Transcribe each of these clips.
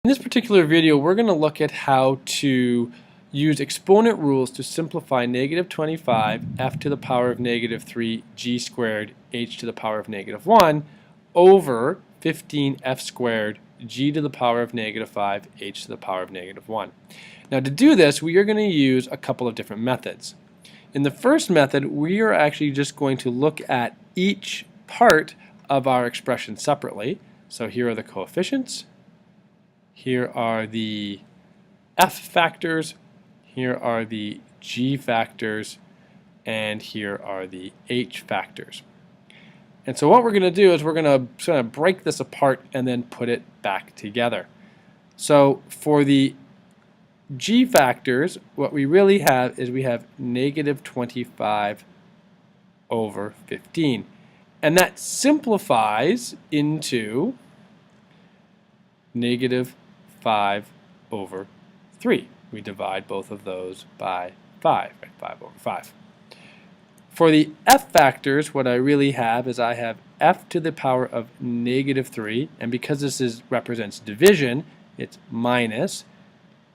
In this particular video, we're going to look at how to use exponent rules to simplify negative 25 f to the power of negative 3 g squared h to the power of negative 1 over 15 f squared g to the power of negative 5 h to the power of negative 1. Now to do this, we are going to use a couple of different methods. In the first method, we are actually just going to look at each part of our expression separately. So here are the coefficients. Here are the f factors, here are the g factors, and here are the h factors. And so what we're going to do is we're going to sort of break this apart and then put it back together. So for the g factors, what we really have is we have negative 25 over 15. And that simplifies into negative 5 over 3. We divide both of those by 5, right? 5 over 5. For the f factors, what I really have is I have f to the power of negative 3, and because this represents division, it's minus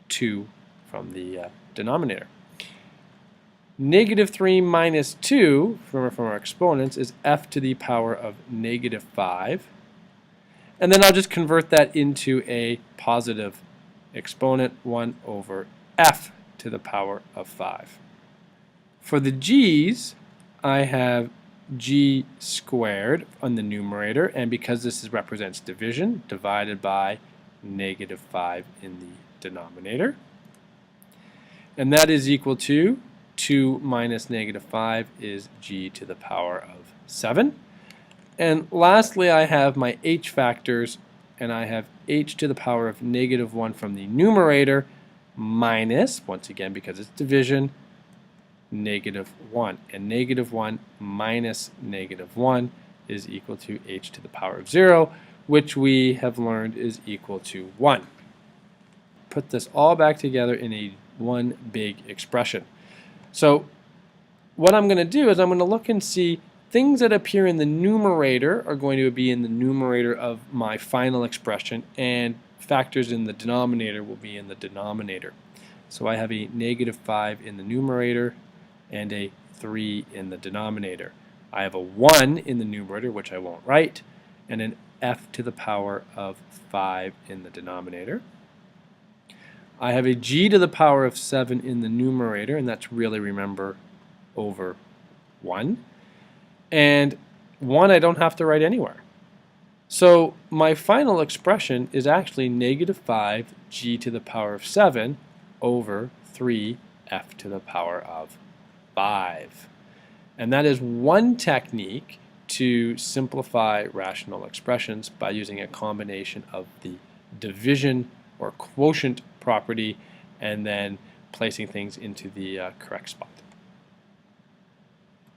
2 from the denominator. Negative 3 minus 2 from our exponents is f to the power of negative 5. And then I'll just convert that into a positive exponent, 1 over f to the power of 5. For the g's, I have g squared on the numerator, and because this represents division, divided by negative 5 in the denominator. And that is equal to 2 minus negative 5 is g to the power of 7. And lastly, I have my h factors, and I have h to the power of negative 1 from the numerator minus, once again because it's division, negative 1. And negative 1 minus negative 1 is equal to h to the power of 0, which we have learned is equal to 1. Put this all back together in one big expression. So what I'm going to do is I'm going to look and see things that appear in the numerator are going to be in the numerator of my final expression, and factors in the denominator will be in the denominator. So I have a negative 5 in the numerator and a 3 in the denominator. I have a 1 in the numerator, which I won't write, and an f to the power of 5 in the denominator. I have a g to the power of 7 in the numerator, and that's really, remember, over 1. And 1 I don't have to write anywhere. So my final expression is actually negative 5 g to the power of 7 over 3 f to the power of 5. And that is one technique to simplify rational expressions by using a combination of the division or quotient property and then placing things into the correct spot.